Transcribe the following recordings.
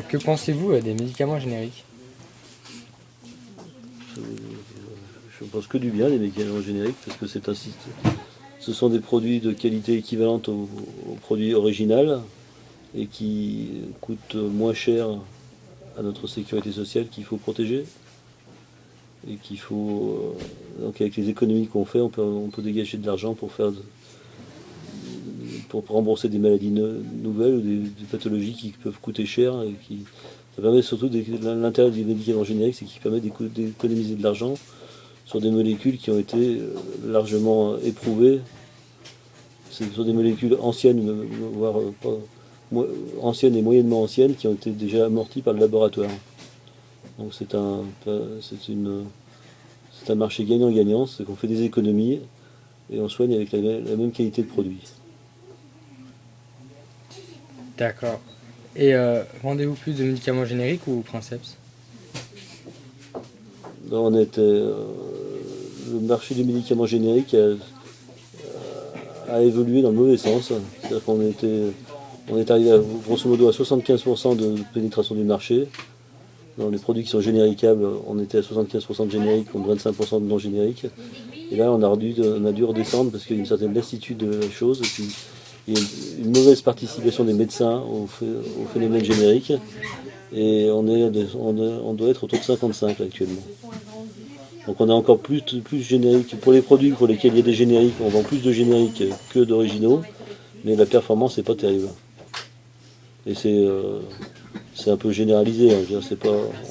Que pensez-vous des médicaments génériques? Je ne pense que du bien des médicaments génériques parce que ce sont des produits de qualité équivalente au produit original et qui coûtent moins cher à notre sécurité sociale qu'il faut protéger et qu'il faut donc avec les économies qu'on fait on peut dégager de l'argent pour rembourser des maladies nouvelles ou des pathologies qui peuvent coûter cher et qui ça permet surtout l'intérêt du médicament générique c'est qu'il permet d'économiser de l'argent sur des molécules qui ont été largement éprouvées. Ce sont des molécules anciennes, voire pas, anciennes et moyennement anciennes, qui ont été déjà amorties par le laboratoire. Donc c'est un marché gagnant-gagnant, c'est qu'on fait des économies et on soigne avec la même qualité de produit. D'accord. Et vendez-vous plus de médicaments génériques ou princeps? Le marché du médicament générique a évolué dans le mauvais sens. C'est-à-dire on est arrivé à, grosso modo à 75% de pénétration du marché. Dans les produits qui sont généricables, on était à 75% de génériques contre 25% de non génériques. Et là, on a dû redescendre parce qu'il y a une certaine lassitude de la chose. Et puis, il y a une mauvaise participation des médecins au phénomène générique. Et on doit être autour de 55 actuellement. Donc on a encore plus générique. Pour les produits pour lesquels il y a des génériques, on vend plus de génériques que d'originaux, mais la performance n'est pas terrible. Et c'est un peu généralisé. Hein.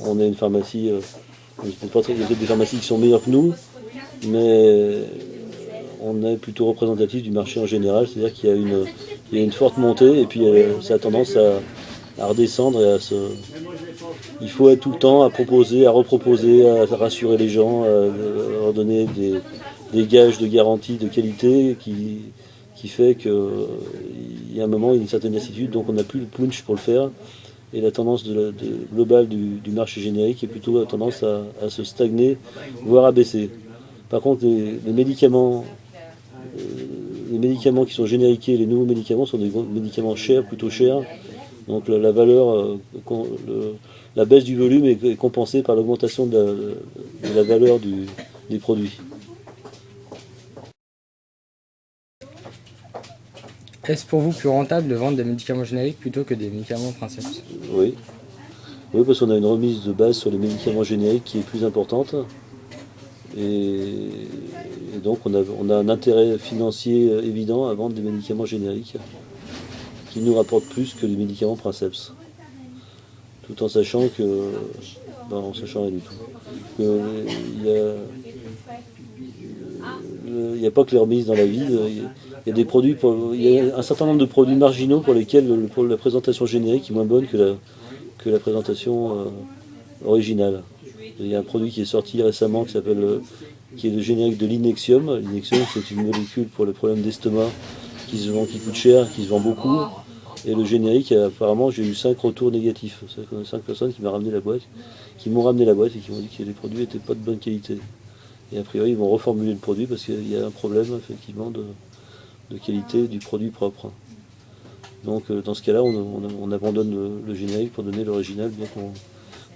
On est une pharmacie, il y a peut-être des pharmacies qui sont meilleures que nous, mais on est plutôt représentatif du marché en général, c'est-à-dire qu'il y a une forte montée et puis ça a tendance à redescendre et il faut être tout le temps à proposer, à reproposer, à rassurer les gens, à leur donner des gages de garantie de qualité qui fait qu'il y a un moment, il y a une certaine lassitude, donc on n'a plus le punch pour le faire. Et la tendance globale du marché générique est plutôt tendance à se stagner, voire à baisser. Par contre, les médicaments qui sont génériqués, les nouveaux médicaments sont des médicaments chers, plutôt chers. Donc la valeur, la baisse du volume est compensée par l'augmentation de la valeur des produits. Est-ce pour vous plus rentable de vendre des médicaments génériques plutôt que des médicaments princeps? Oui. Oui, parce qu'on a une remise de base sur les médicaments génériques qui est plus importante. Et donc on a un intérêt financier évident à vendre des médicaments génériques qui nous rapportent plus que les médicaments princeps. Tout en sachant que. En sachant rien du tout. Il n'y a pas que les remises dans la vie. Il y a des produits il y a un certain nombre de produits marginaux pour lesquels la présentation générique est moins bonne que la présentation originale. Il y a un produit qui est sorti récemment qui est le générique de l'Inexium. L'Inexium, c'est une molécule pour les problèmes d'estomac qui coûte cher, qui se vend beaucoup. Et le générique, apparemment, j'ai eu 5 retours négatifs. 5 personnes qui m'ont ramené la boîte et qui m'ont dit que les produits n'étaient pas de bonne qualité. Et a priori, ils vont reformuler le produit parce qu'il y a un problème, effectivement, de qualité du produit propre. Donc, dans ce cas-là, on abandonne le générique pour donner l'original,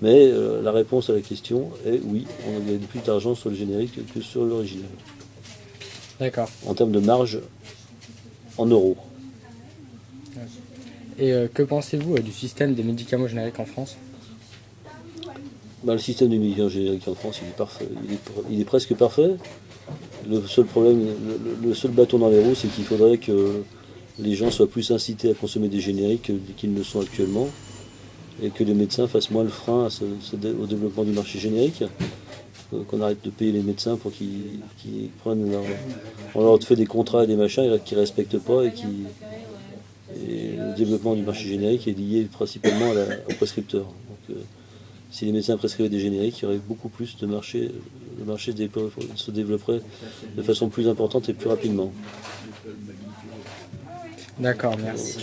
Mais la réponse à la question est oui, on gagne plus d'argent sur le générique que sur l'original. D'accord. En termes de marge en euros. Et que pensez-vous du système des médicaments génériques en France? Le système des médicaments génériques en France, il est parfait. Il est presque parfait. Le seul problème, le seul bâton dans les roues, c'est qu'il faudrait que les gens soient plus incités à consommer des génériques qu'ils ne le sont actuellement. Et que les médecins fassent moins le frein au développement du marché générique. Qu'on arrête de payer les médecins pour qu'ils prennent on leur fait des contrats et des machins qu'ils ne respectent pas et le développement du marché générique est lié principalement au prescripteur. Donc, si les médecins prescrivaient des génériques, il y aurait beaucoup plus de marché. Le marché se développerait de façon plus importante et plus rapidement. D'accord, merci.